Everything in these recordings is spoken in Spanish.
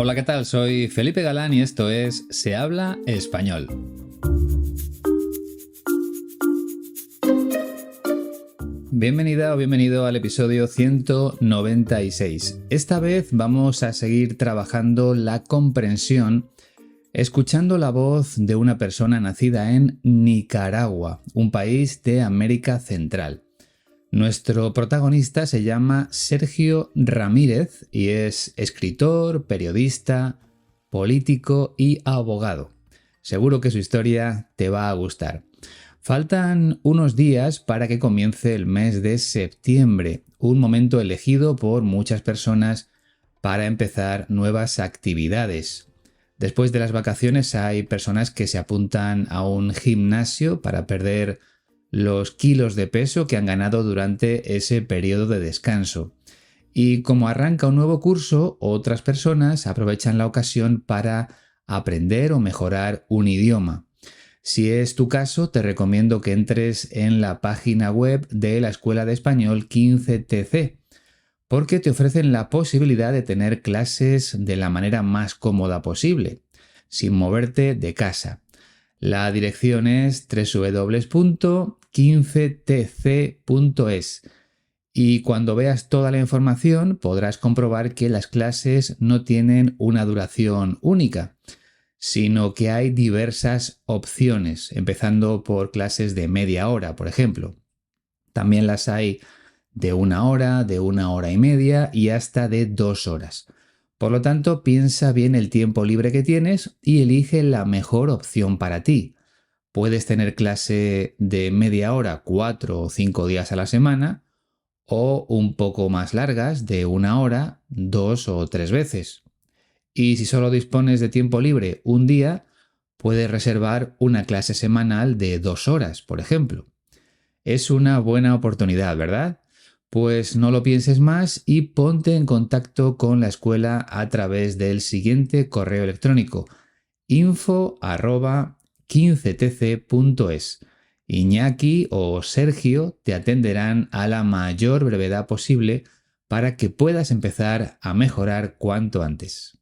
Hola, ¿qué tal? Soy Felipe Galán y esto es Se habla español. Bienvenida o bienvenido al episodio 196. Esta vez vamos a seguir trabajando la comprensión escuchando la voz de una persona nacida en Nicaragua, un país de América Central. Nuestro protagonista se llama Sergio Ramírez y es escritor, periodista, político y abogado. Seguro que su historia te va a gustar. Faltan unos días para que comience el mes de septiembre, un momento elegido por muchas personas para empezar nuevas actividades. Después de las vacaciones hay personas que se apuntan a un gimnasio para perder los kilos de peso que han ganado durante ese periodo de descanso. Y como arranca un nuevo curso, otras personas aprovechan la ocasión para aprender o mejorar un idioma. Si es tu caso, te recomiendo que entres en la página web de la Escuela de Español 15TC, porque te ofrecen la posibilidad de tener clases de la manera más cómoda posible, sin moverte de casa. La dirección es www.15tc.es y cuando veas toda la información podrás comprobar que las clases no tienen una duración única, sino que hay diversas opciones, empezando por clases de media hora, por ejemplo. También las hay de 1 hora, de 1 hora y media y hasta de 2 horas. Por lo tanto, piensa bien el tiempo libre que tienes y elige la mejor opción para ti. Puedes tener clase de media hora 4 o 5 días a la semana o un poco más largas de 1 hora 2 o 3 veces. Y si solo dispones de tiempo libre un día, puedes reservar una clase semanal de 2 horas, por ejemplo. Es una buena oportunidad, ¿verdad? Pues no lo pienses más y ponte en contacto con la escuela a través del siguiente correo electrónico: info@15tc.es. Iñaki o Sergio te atenderán a la mayor brevedad posible para que puedas empezar a mejorar cuanto antes.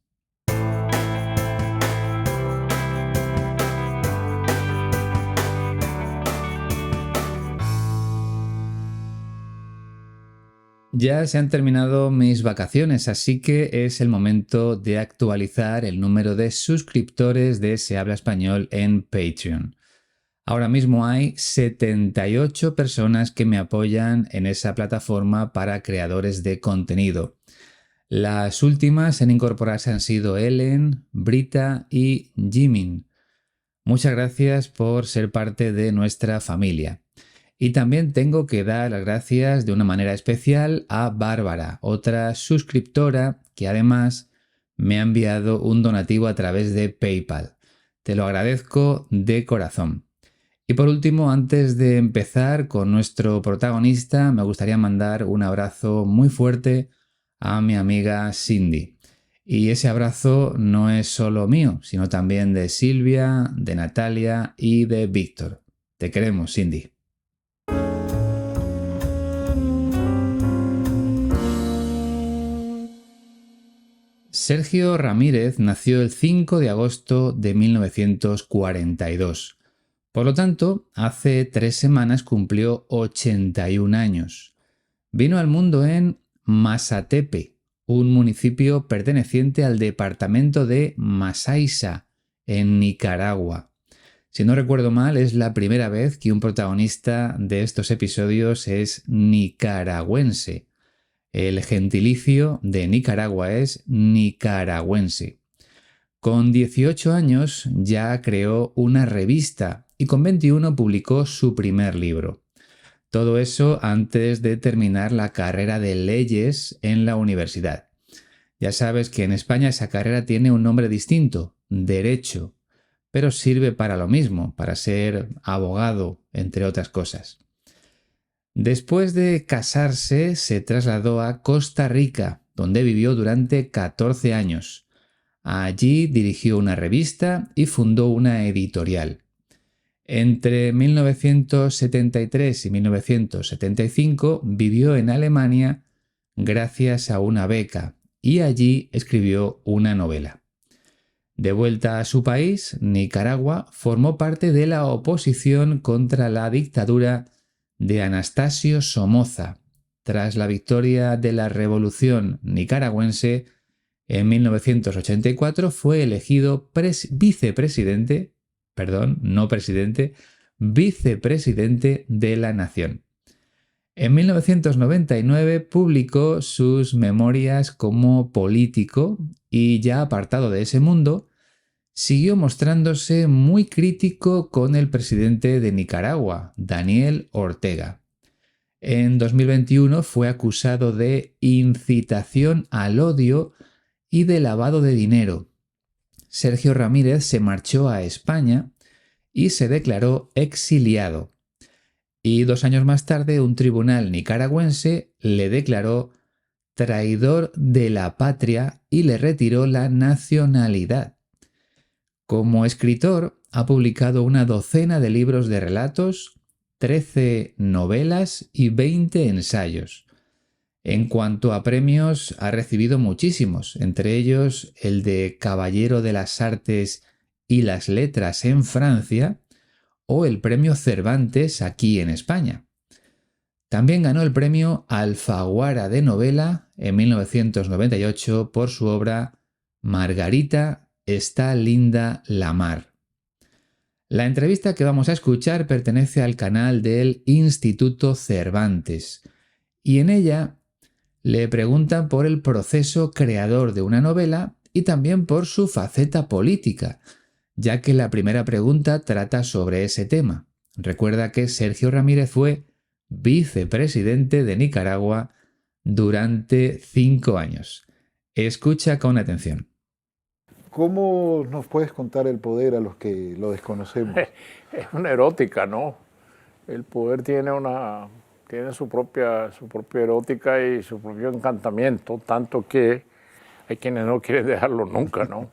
Ya se han terminado mis vacaciones, así que es el momento de actualizar el número de suscriptores de Se Habla Español en Patreon. Ahora mismo hay 78 personas que me apoyan en esa plataforma para creadores de contenido. Las últimas en incorporarse han sido Ellen, Brita y Jimin. Muchas gracias por ser parte de nuestra familia. Y también tengo que dar las gracias de una manera especial a Bárbara, otra suscriptora que además me ha enviado un donativo a través de PayPal. Te lo agradezco de corazón. Y por último, antes de empezar con nuestro protagonista, me gustaría mandar un abrazo muy fuerte a mi amiga Cindy. Y ese abrazo no es solo mío, sino también de Silvia, de Natalia y de Víctor. Te queremos, Cindy. Sergio Ramírez nació el 5 de agosto de 1942. Por lo tanto, hace 3 semanas cumplió 81 años. Vino al mundo en Masatepe, un municipio perteneciente al departamento de Massaisa, en Nicaragua. Si no recuerdo mal, es la primera vez que un protagonista de estos episodios es nicaragüense. El gentilicio de Nicaragua es nicaragüense. Con 18 años ya creó una revista y con 21 publicó su primer libro. Todo eso antes de terminar la carrera de leyes en la universidad. Ya sabes que en España esa carrera tiene un nombre distinto, Derecho, pero sirve para lo mismo, para ser abogado, entre otras cosas. Después de casarse, se trasladó a Costa Rica, donde vivió durante 14 años. Allí dirigió una revista y fundó una editorial. Entre 1973 y 1975 vivió en Alemania gracias a una beca y allí escribió una novela. De vuelta a su país, Nicaragua, formó parte de la oposición contra la dictadura de Anastasio Somoza. Tras la victoria de la Revolución nicaragüense, en 1984 fue elegido vicepresidente de la nación. En 1999 publicó sus memorias como político y, ya apartado de ese mundo, siguió mostrándose muy crítico con el presidente de Nicaragua, Daniel Ortega. En 2021 fue acusado de incitación al odio y de lavado de dinero. Sergio Ramírez se marchó a España y se declaró exiliado. Y 2 años más tarde, un tribunal nicaragüense le declaró traidor de la patria y le retiró la nacionalidad. Como escritor, ha publicado una docena de libros de relatos, 13 novelas y 20 ensayos. En cuanto a premios, ha recibido muchísimos, entre ellos el de Caballero de las Artes y las Letras en Francia o el premio Cervantes aquí en España. También ganó el premio Alfaguara de novela en 1998 por su obra Margarita, está linda la mar. La entrevista que vamos a escuchar pertenece al canal del Instituto Cervantes y en ella le preguntan por el proceso creador de una novela y también por su faceta política, ya que la primera pregunta trata sobre ese tema. Recuerda que Sergio Ramírez fue vicepresidente de Nicaragua durante 5 años. Escucha con atención. ¿Cómo nos puedes contar el poder a los que lo desconocemos? Es una erótica, ¿no? El poder tiene su propia erótica y su propio encantamiento, tanto que hay quienes no quieren dejarlo nunca, ¿no?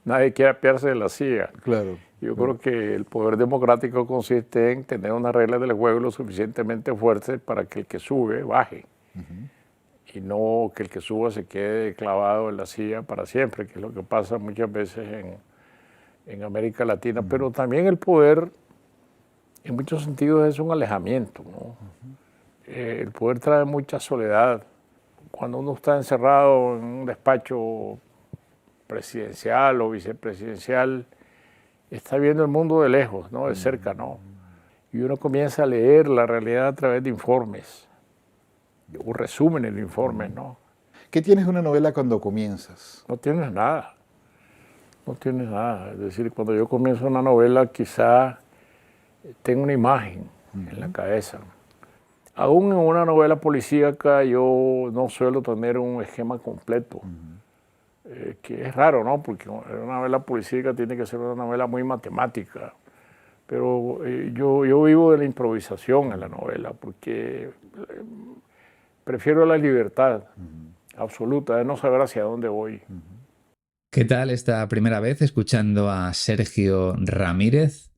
Nadie quiere apiarse de la silla. Claro. Yo creo que el poder democrático consiste en tener unas reglas del juego lo suficientemente fuertes para que el que sube baje. Y no que el que suba se quede clavado en la silla para siempre, que es lo que pasa muchas veces en América Latina. Pero también el poder, en muchos sentidos, es un alejamiento, ¿no? El poder trae mucha soledad. Cuando uno está encerrado en un despacho presidencial o vicepresidencial, está viendo el mundo de lejos, ¿no? De cerca, ¿no? Y uno comienza a leer la realidad a través de informes, o resúmenes de informes, ¿no? ¿Qué tienes de una novela cuando comienzas? No tienes nada. No tienes nada. Es decir, cuando yo comienzo una novela, quizá tengo una imagen en la cabeza. Aún en una novela policíaca, yo no suelo tener un esquema completo. Que es raro, ¿no? Porque una novela policíaca tiene que ser una novela muy matemática. Pero yo vivo de la improvisación en la novela, porque prefiero la libertad absoluta de no saber hacia dónde voy. ¿Qué tal esta primera vez escuchando a Sergio Ramírez?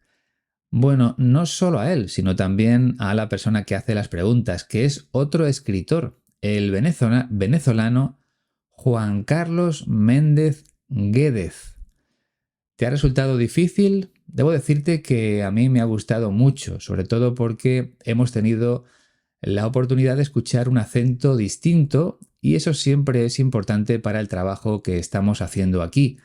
Bueno, no solo a él, sino también a la persona que hace las preguntas, que es otro escritor, el venezolano Juan Carlos Méndez Guédez. ¿Te ha resultado difícil? Debo decirte que a mí me ha gustado mucho, sobre todo porque hemos tenido la oportunidad de escuchar un acento distinto y eso siempre es importante para el trabajo que estamos haciendo aquí,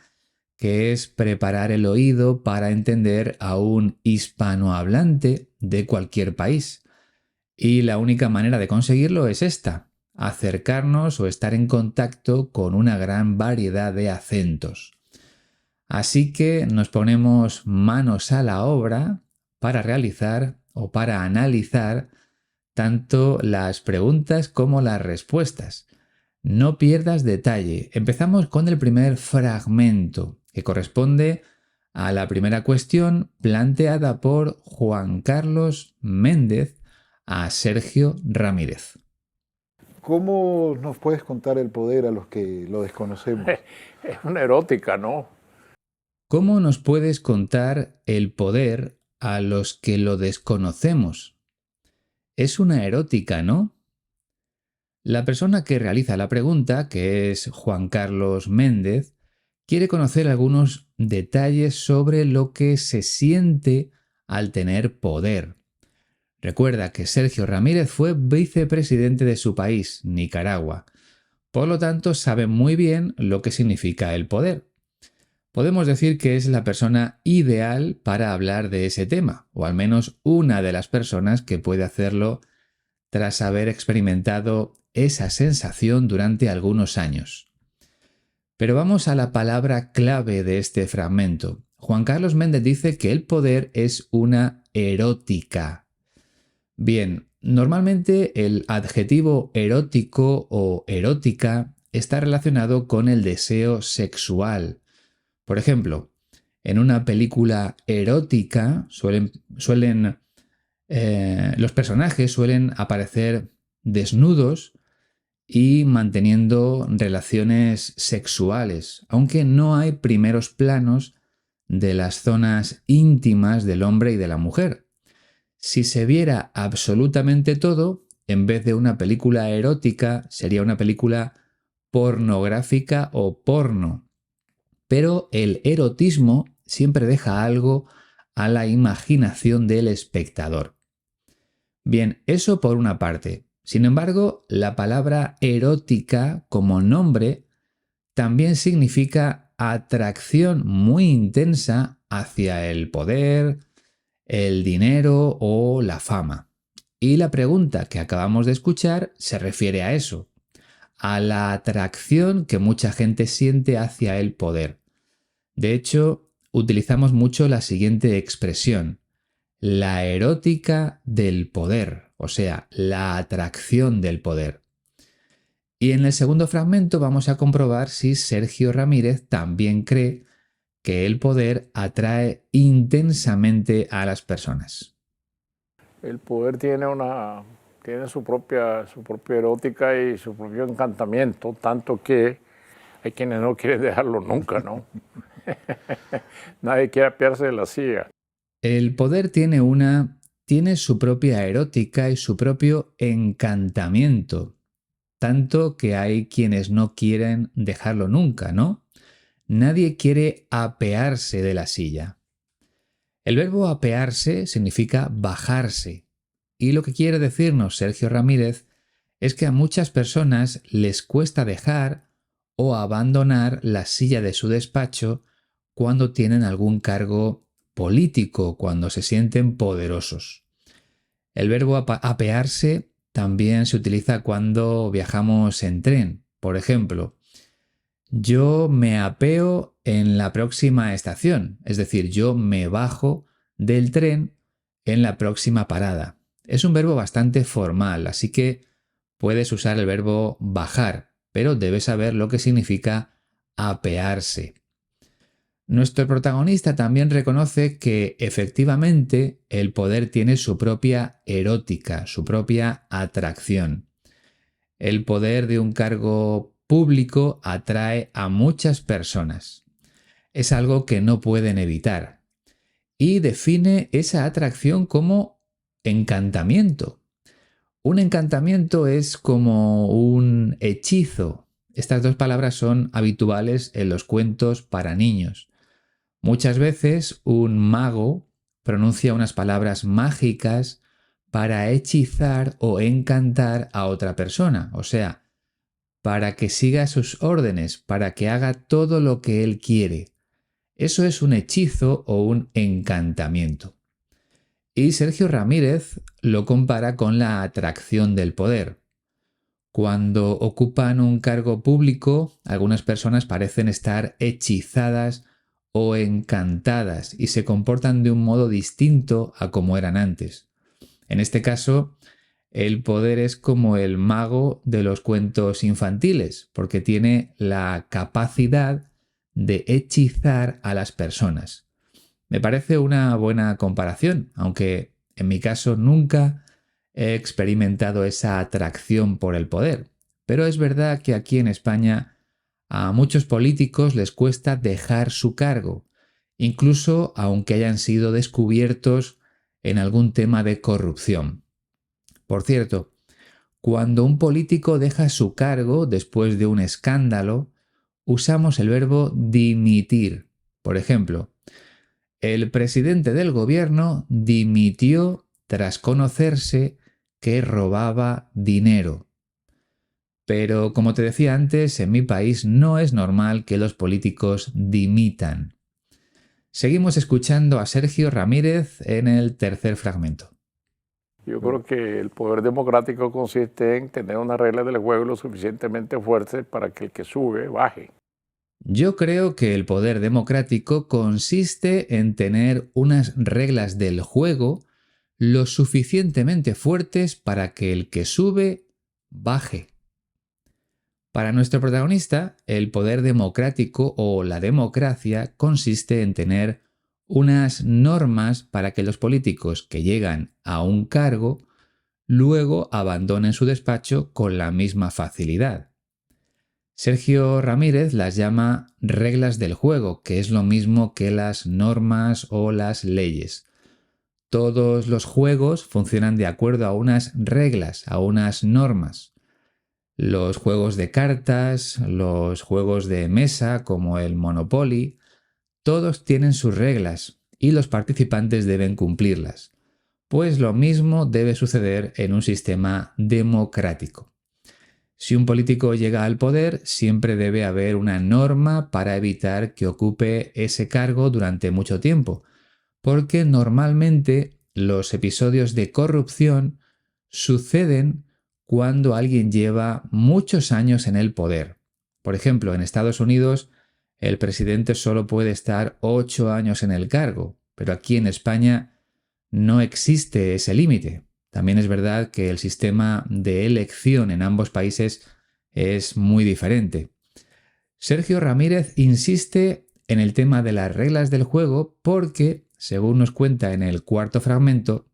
que es preparar el oído para entender a un hispanohablante de cualquier país. Y la única manera de conseguirlo es esta: acercarnos o estar en contacto con una gran variedad de acentos. Así que nos ponemos manos a la obra para realizar o para analizar tanto las preguntas como las respuestas. No pierdas detalle. Empezamos con el primer fragmento, que corresponde a la primera cuestión planteada por Juan Carlos Méndez a Sergio Ramírez. ¿Cómo nos puedes contar el poder a los que lo desconocemos? Es una erótica, ¿no? ¿Cómo nos puedes contar el poder a los que lo desconocemos? Es una erótica, ¿no? La persona que realiza la pregunta, que es Juan Carlos Méndez, quiere conocer algunos detalles sobre lo que se siente al tener poder. Recuerda que Sergio Ramírez fue vicepresidente de su país, Nicaragua. Por lo tanto, sabe muy bien lo que significa el poder. Podemos decir que es la persona ideal para hablar de ese tema, o al menos una de las personas que puede hacerlo tras haber experimentado esa sensación durante algunos años. Pero vamos a la palabra clave de este fragmento. Juan Carlos Méndez dice que el poder es una erótica. Bien, normalmente el adjetivo erótico o erótica está relacionado con el deseo sexual. Por ejemplo, en una película erótica los personajes suelen aparecer desnudos y manteniendo relaciones sexuales, aunque no hay primeros planos de las zonas íntimas del hombre y de la mujer. Si se viera absolutamente todo, en vez de una película erótica, sería una película pornográfica o porno. Pero el erotismo siempre deja algo a la imaginación del espectador. Bien, eso por una parte. Sin embargo, la palabra erótica como nombre también significa atracción muy intensa hacia el poder, el dinero o la fama. Y la pregunta que acabamos de escuchar se refiere a eso, a la atracción que mucha gente siente hacia el poder. De hecho, utilizamos mucho la siguiente expresión, la erótica del poder, o sea, la atracción del poder. Y en el segundo fragmento vamos a comprobar si Sergio Ramírez también cree que el poder atrae intensamente a las personas. El poder tiene su propia erótica y su propio encantamiento, tanto que hay quienes no quieren dejarlo nunca, ¿no? Nadie quiere apiarse de la silla. El poder tiene su propia erótica y su propio encantamiento, tanto que hay quienes no quieren dejarlo nunca, ¿no? Nadie quiere apearse de la silla. El verbo apearse significa bajarse, y lo que quiere decirnos Sergio Ramírez es que a muchas personas les cuesta dejar o abandonar la silla de su despacho cuando tienen algún cargo político, cuando se sienten poderosos. El verbo apearse también se utiliza cuando viajamos en tren. Por ejemplo, yo me apeo en la próxima estación, es decir, yo me bajo del tren en la próxima parada. Es un verbo bastante formal, así que puedes usar el verbo bajar, pero debes saber lo que significa apearse. Nuestro protagonista también reconoce que efectivamente el poder tiene su propia erótica, su propia atracción. El poder de un cargo público atrae a muchas personas. Es algo que no pueden evitar. Y define esa atracción como encantamiento. Un encantamiento es como un hechizo. Estas dos palabras son habituales en los cuentos para niños. Muchas veces un mago pronuncia unas palabras mágicas para hechizar o encantar a otra persona, o sea, para que siga sus órdenes, para que haga todo lo que él quiere. Eso es un hechizo o un encantamiento. Y Sergio Ramírez lo compara con la atracción del poder. Cuando ocupan un cargo público, algunas personas parecen estar hechizadas o encantadas y se comportan de un modo distinto a como eran antes. En este caso, el poder es como el mago de los cuentos infantiles, porque tiene la capacidad de hechizar a las personas. Me parece una buena comparación, aunque en mi caso nunca he experimentado esa atracción por el poder. Pero es verdad que aquí en España a muchos políticos les cuesta dejar su cargo, incluso aunque hayan sido descubiertos en algún tema de corrupción. Por cierto, Cuando un político deja su cargo después de un escándalo, usamos el verbo dimitir. Por ejemplo, el presidente del gobierno dimitió tras conocerse que robaba dinero. Pero, como te decía antes, en mi país no es normal que los políticos dimitan. Seguimos escuchando a Sergio Ramírez en el tercer fragmento. Yo creo que el poder democrático consiste en tener unas reglas del juego lo suficientemente fuertes para que el que sube baje. Yo creo que el poder democrático consiste en tener unas reglas del juego lo suficientemente fuertes para que el que sube baje. Para nuestro protagonista, el poder democrático o la democracia consiste en tener unas normas para que los políticos que llegan a un cargo luego abandonen su despacho con la misma facilidad. Sergio Ramírez las llama reglas del juego, que es lo mismo que las normas o las leyes. Todos los juegos funcionan de acuerdo a unas reglas, a unas normas. Los juegos de cartas, los juegos de mesa como el Monopoly, todos tienen sus reglas y los participantes deben cumplirlas. Pues lo mismo debe suceder en un sistema democrático. Si un político llega al poder, siempre debe haber una norma para evitar que ocupe ese cargo durante mucho tiempo, porque normalmente los episodios de corrupción suceden cuando alguien lleva muchos años en el poder. Por ejemplo, en Estados Unidos, el presidente solo puede estar 8 años en el cargo, pero aquí en España no existe ese límite. También es verdad que el sistema de elección en ambos países es muy diferente. Sergio Ramírez insiste en el tema de las reglas del juego porque, según nos cuenta en el cuarto fragmento,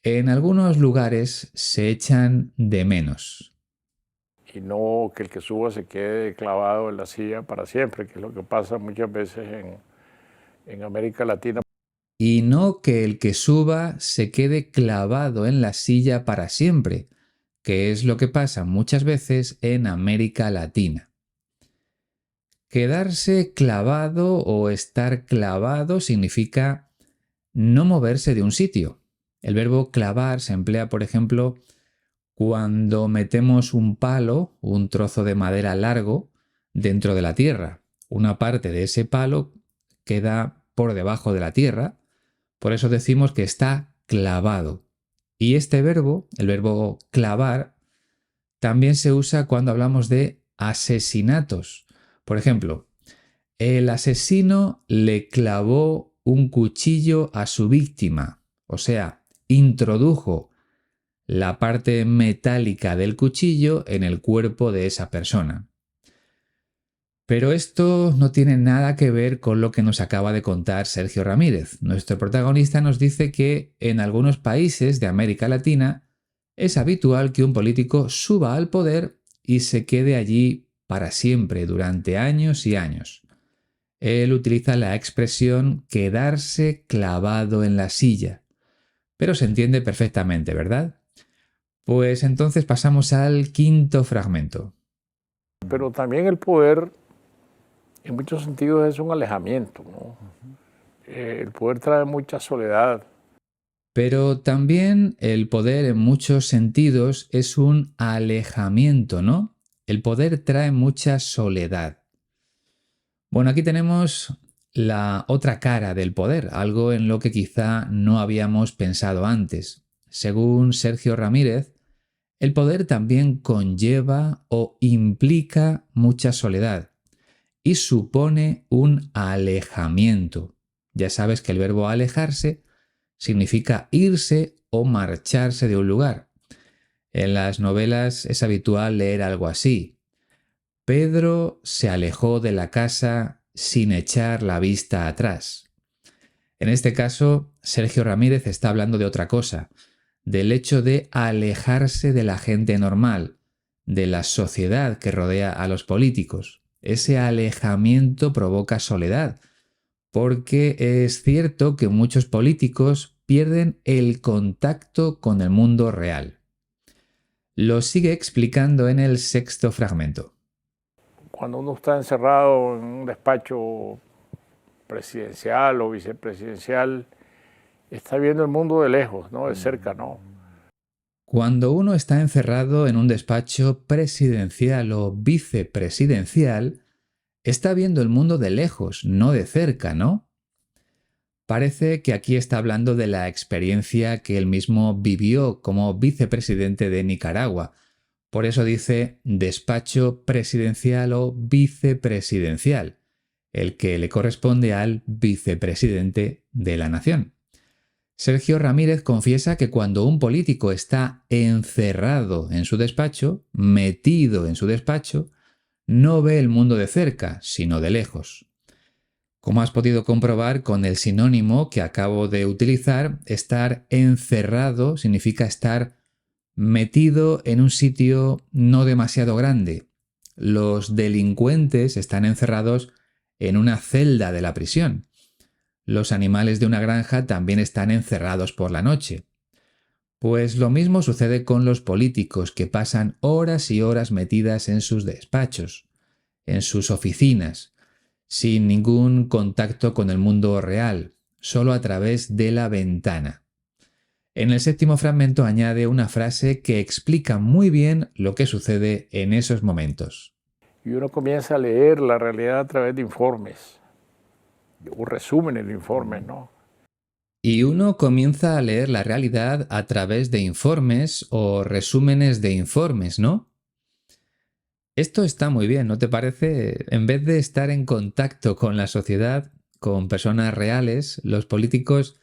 en algunos lugares se echan de menos. Y no que el que suba se quede clavado en la silla para siempre, que es lo que pasa muchas veces en América Latina. Y no que el que suba se quede clavado en la silla para siempre, que es lo que pasa muchas veces en América Latina. Quedarse clavado o estar clavado significa no moverse de un sitio. El verbo clavar se emplea, por ejemplo, cuando metemos un palo, un trozo de madera largo, dentro de la tierra. Una parte de ese palo queda por debajo de la tierra, por eso decimos que está clavado. Y este verbo, el verbo clavar, también se usa cuando hablamos de asesinatos. Por ejemplo, el asesino le clavó un cuchillo a su víctima, o sea, introdujo la parte metálica del cuchillo en el cuerpo de esa persona. Pero esto no tiene nada que ver con lo que nos acaba de contar Sergio Ramírez. Nuestro protagonista nos dice que en algunos países de América Latina es habitual que un político suba al poder y se quede allí para siempre, durante años y años. Él utiliza la expresión quedarse clavado en la silla. Pero se entiende perfectamente, ¿verdad? Pues entonces pasamos al quinto fragmento. Pero también el poder, en muchos sentidos, es un alejamiento, ¿no? El poder trae mucha soledad. Pero también el poder en muchos sentidos es un alejamiento, ¿no? El poder trae mucha soledad. Bueno, aquí tenemos la otra cara del poder, algo en lo que quizá no habíamos pensado antes. Según Sergio Ramírez, el poder también conlleva o implica mucha soledad y supone un alejamiento. Ya sabes que el verbo alejarse significa irse o marcharse de un lugar. En las novelas es habitual leer algo así. Pedro se alejó de la casa sin echar la vista atrás. En este caso, Sergio Ramírez está hablando de otra cosa, del hecho de alejarse de la gente normal, de la sociedad que rodea a los políticos. Ese alejamiento provoca soledad, porque es cierto que muchos políticos pierden el contacto con el mundo real. Lo sigue explicando en el sexto fragmento. Cuando uno está encerrado en un despacho presidencial o vicepresidencial, está viendo el mundo de lejos, no de cerca, no. Cuando uno está encerrado en un despacho presidencial o vicepresidencial, está viendo el mundo de lejos, no de cerca, ¿no? Parece que aquí está hablando de la experiencia que él mismo vivió como vicepresidente de Nicaragua. Por eso dice despacho presidencial o vicepresidencial, el que le corresponde al vicepresidente de la nación. Sergio Ramírez confiesa que cuando un político está encerrado en su despacho, metido en su despacho, no ve el mundo de cerca, sino de lejos. Como has podido comprobar con el sinónimo que acabo de utilizar, estar encerrado significa estar metido en un sitio no demasiado grande. Los delincuentes están encerrados en una celda de la prisión. Los animales de una granja también están encerrados por la noche. Pues lo mismo sucede con los políticos que pasan horas y horas metidas en sus despachos, en sus oficinas, sin ningún contacto con el mundo real, solo a través de la ventana. En el séptimo fragmento añade una frase que explica muy bien lo que sucede en esos momentos. Y uno comienza a leer la realidad a través de informes, o resúmenes de informes, ¿no? Y uno comienza a leer la realidad a través de informes o resúmenes de informes, ¿no? Esto está muy bien, ¿no te parece? En vez de estar en contacto con la sociedad, con personas reales, los políticos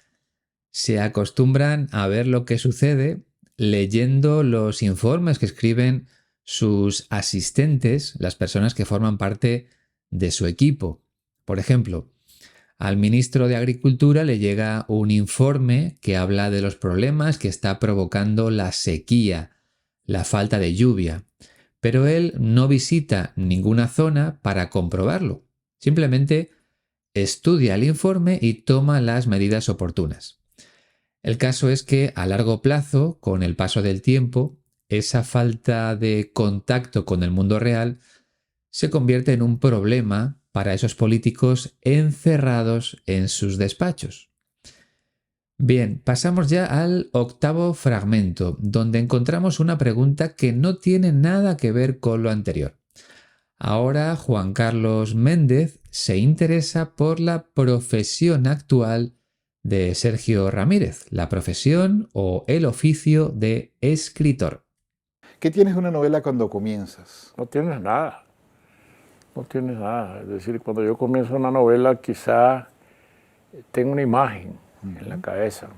se acostumbran a ver lo que sucede leyendo los informes que escriben sus asistentes, las personas que forman parte de su equipo. Por ejemplo, al ministro de Agricultura le llega un informe que habla de los problemas que está provocando la sequía, la falta de lluvia, pero él no visita ninguna zona para comprobarlo. Simplemente estudia el informe y toma las medidas oportunas. El caso es que a largo plazo, con el paso del tiempo, esa falta de contacto con el mundo real se convierte en un problema para esos políticos encerrados en sus despachos. Bien, pasamos ya al octavo fragmento, donde encontramos una pregunta que no tiene nada que ver con lo anterior. Ahora Juan Carlos Méndez se interesa por la profesión actual de Sergio Ramírez, la profesión o el oficio de escritor. ¿Qué tienes de una novela cuando comienzas? No tienes nada, no tienes nada. Es decir, cuando yo comienzo una novela quizá tengo una imagen en la cabeza.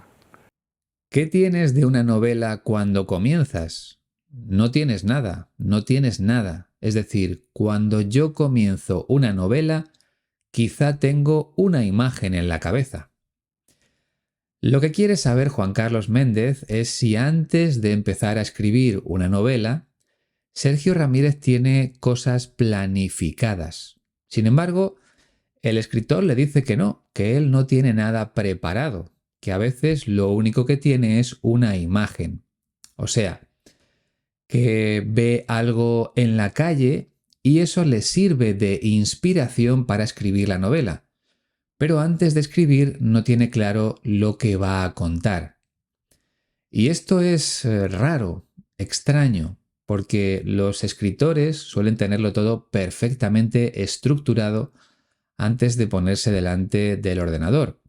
¿Qué tienes de una novela cuando comienzas? No tienes nada, no tienes nada. Es decir, cuando yo comienzo una novela, quizá tengo una imagen en la cabeza. Lo que quiere saber Juan Carlos Méndez es si antes de empezar a escribir una novela, Sergio Ramírez tiene cosas planificadas. Sin embargo, el escritor le dice que no, que él no tiene nada preparado, que a veces lo único que tiene es una imagen. O sea, que ve algo en la calle y eso le sirve de inspiración para escribir la novela. Pero antes de escribir no tiene claro lo que va a contar. Y esto es raro, extraño, porque los escritores suelen tenerlo todo perfectamente estructurado antes de ponerse delante del ordenador.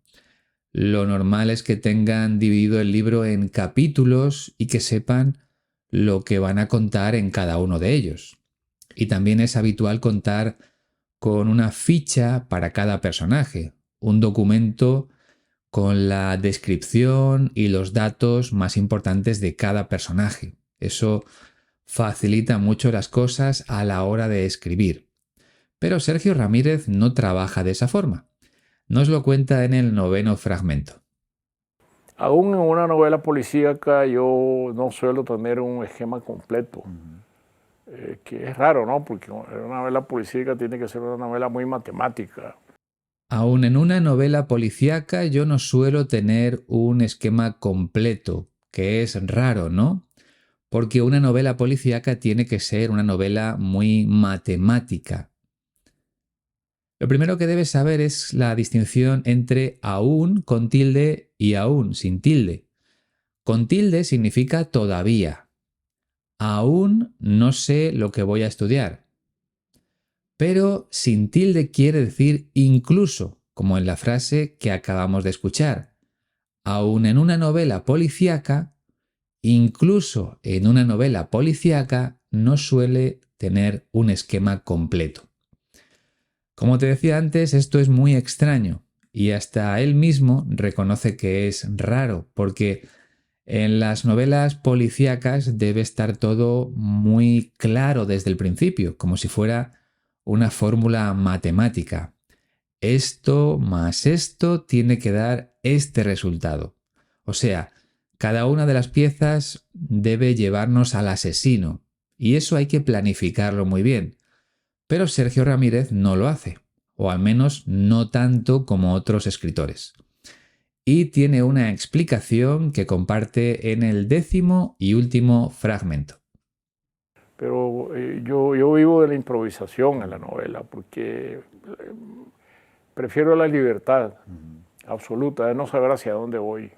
Lo normal es que tengan dividido el libro en capítulos y que sepan lo que van a contar en cada uno de ellos. Y también es habitual contar con una ficha para cada personaje, un documento con la descripción y los datos más importantes de cada personaje. Eso facilita mucho las cosas a la hora de escribir. Pero Sergio Ramírez no trabaja de esa forma. Nos lo cuenta en el noveno fragmento. Aún en una novela policíaca yo no suelo tener un esquema completo, que es raro, ¿no? Porque una novela policíaca tiene que ser una novela muy matemática. Aún en una novela policíaca yo no suelo tener un esquema completo, que es raro, ¿no? porque una novela policíaca tiene que ser una novela muy matemática. Lo primero que debes saber es la distinción entre aún con tilde y aún sin tilde. Con tilde significa todavía. Aún no sé lo que voy a estudiar. Pero sin tilde quiere decir incluso, como en la frase que acabamos de escuchar. Aún en una novela policíaca, incluso en una novela policíaca, no suele tener un esquema completo. Como te decía antes, esto es muy extraño y hasta él mismo reconoce que es raro, porque en las novelas policíacas debe estar todo muy claro desde el principio, como si fuera una fórmula matemática. Esto más esto tiene que dar este resultado. O sea, cada una de las piezas debe llevarnos al asesino, y eso hay que planificarlo muy bien. Pero Sergio Ramírez no lo hace, o al menos no tanto como otros escritores. Y tiene una explicación que comparte en el 10º y último fragmento. Pero yo vivo de la improvisación en la novela, porque prefiero la libertad absoluta de no saber hacia dónde voy.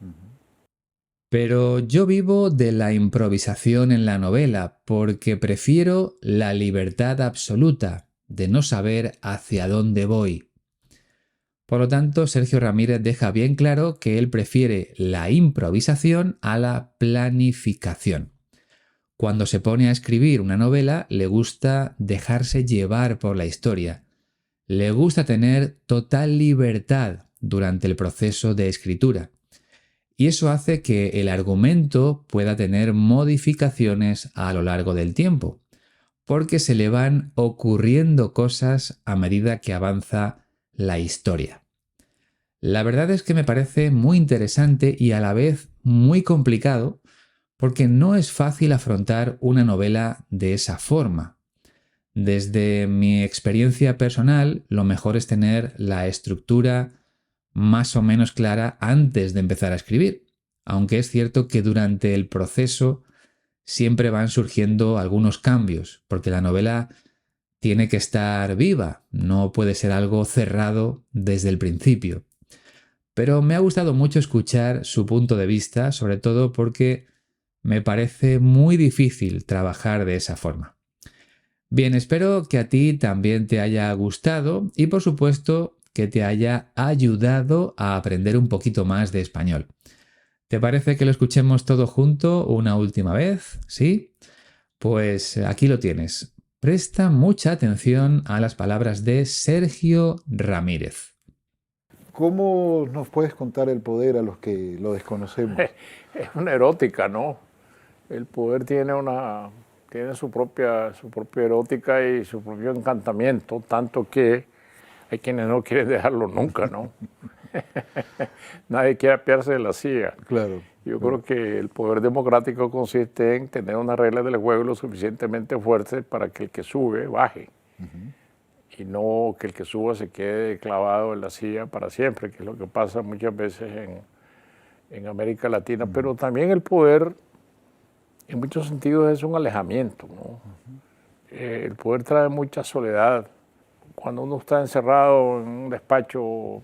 Pero yo vivo de la improvisación en la novela porque prefiero la libertad absoluta de no saber hacia dónde voy. Por lo tanto, Sergio Ramírez deja bien claro que él prefiere la improvisación a la planificación. Cuando se pone a escribir una novela, le gusta dejarse llevar por la historia. Le gusta tener total libertad durante el proceso de escritura. Y eso hace que el argumento pueda tener modificaciones a lo largo del tiempo, porque se le van ocurriendo cosas a medida que avanza la historia. La verdad es que me parece muy interesante y a la vez muy complicado, porque no es fácil afrontar una novela de esa forma. Desde mi experiencia personal, lo mejor es tener la estructura más o menos clara antes de empezar a escribir, aunque es cierto que durante el proceso siempre van surgiendo algunos cambios, porque la novela tiene que estar viva, no puede ser algo cerrado desde el principio. Pero me ha gustado mucho escuchar su punto de vista, sobre todo porque me parece muy difícil trabajar de esa forma. Bien, espero que a ti también te haya gustado y por supuesto que te haya ayudado a aprender un poquito más de español. ¿Te parece que lo escuchemos todo junto una última vez? ¿Sí? Pues aquí lo tienes. Presta mucha atención a las palabras de Sergio Ramírez. ¿Cómo nos puedes contar el poder a los que lo desconocemos? Es una erótica, ¿no? El poder tiene su propia erótica y su propio encantamiento, tanto que hay quienes no quieren dejarlo nunca, ¿no? Nadie quiere apiarse de la silla. Claro. Yo creo que el poder democrático consiste en tener unas reglas del juego lo suficientemente fuertes para que el que sube baje. Y no que el que suba se quede clavado en la silla para siempre, que es lo que pasa muchas veces en América Latina. Pero también el poder, en muchos sentidos, es un alejamiento, ¿no? El poder trae mucha soledad. Cuando uno está encerrado en un despacho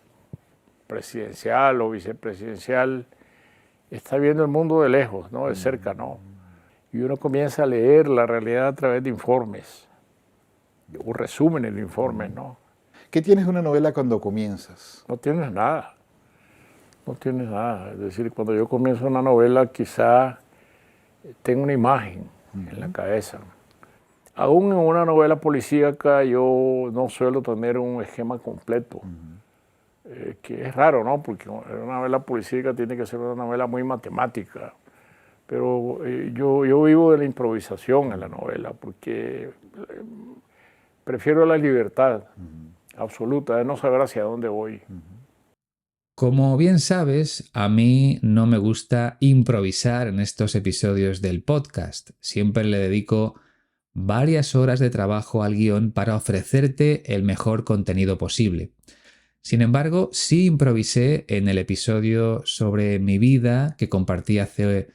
presidencial o vicepresidencial, está viendo el mundo de lejos, ¿no? De cerca, ¿no? Y uno comienza a leer la realidad a través de informes, o resúmenes de informes, ¿no? ¿Qué tienes de una novela cuando comienzas? No tienes nada, no tienes nada. Es decir, cuando yo comienzo una novela, quizá tengo una imagen en la cabeza. Aún en una novela policíaca yo no suelo tener un esquema completo, que es raro, ¿no? Porque una novela policíaca tiene que ser una novela muy matemática. Pero yo vivo de la improvisación en la novela, porque prefiero la libertad absoluta de no saber hacia dónde voy. Como bien sabes, a mí no me gusta improvisar en estos episodios del podcast. Siempre le dedico varias horas de trabajo al guión para ofrecerte el mejor contenido posible. Sin embargo, sí improvisé en el episodio sobre mi vida que compartí hace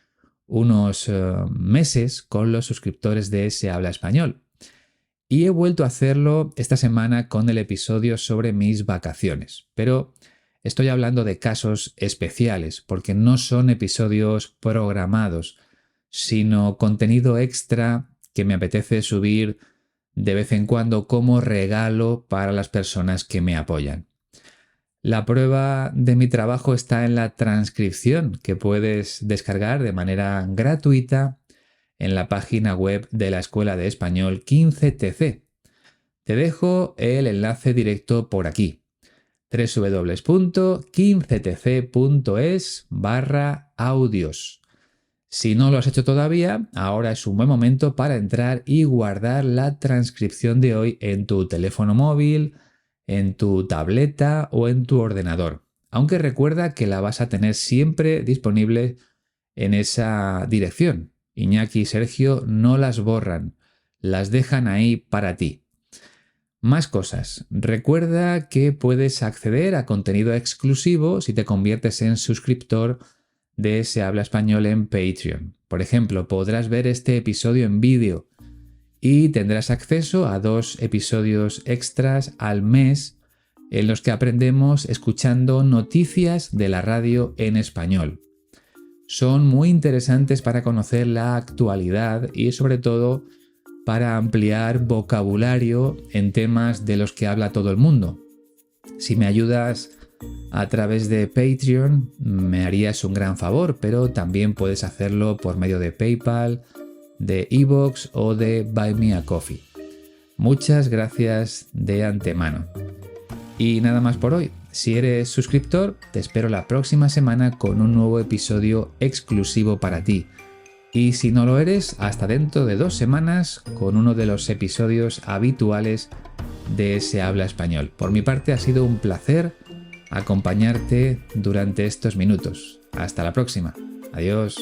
unos meses con los suscriptores de Se Habla Español. Y he vuelto a hacerlo esta semana con el episodio sobre mis vacaciones. Pero estoy hablando de casos especiales, porque no son episodios programados, sino contenido extra que me apetece subir de vez en cuando como regalo para las personas que me apoyan. La prueba de mi trabajo está en la transcripción que puedes descargar de manera gratuita en la página web de la Escuela de Español 15TC. Te dejo el enlace directo por aquí: www.15tc.es/audios. Si no lo has hecho todavía, ahora es un buen momento para entrar y guardar la transcripción de hoy en tu teléfono móvil, en tu tableta o en tu ordenador. Aunque recuerda que la vas a tener siempre disponible en esa dirección. Iñaki y Sergio no las borran, las dejan ahí para ti. Más cosas. Recuerda que puedes acceder a contenido exclusivo si te conviertes en suscriptor de Se Habla Español en Patreon. Por ejemplo, podrás ver este episodio en vídeo y tendrás acceso a 2 episodios extras al mes en los que aprendemos escuchando noticias de la radio en español. Son muy interesantes para conocer la actualidad y sobre todo para ampliar vocabulario en temas de los que habla todo el mundo. Si me ayudas a través de Patreon, me harías un gran favor, pero también puedes hacerlo por medio de PayPal, de iVoox o de Buy Me a Coffee. Muchas gracias de antemano. Y nada más por hoy. Si eres suscriptor, te espero la próxima semana con un nuevo episodio exclusivo para ti. Y si no lo eres, hasta dentro de 2 semanas con uno de los episodios habituales de Se Habla Español. Por mi parte ha sido un placer acompañarte durante estos minutos. Hasta la próxima. Adiós.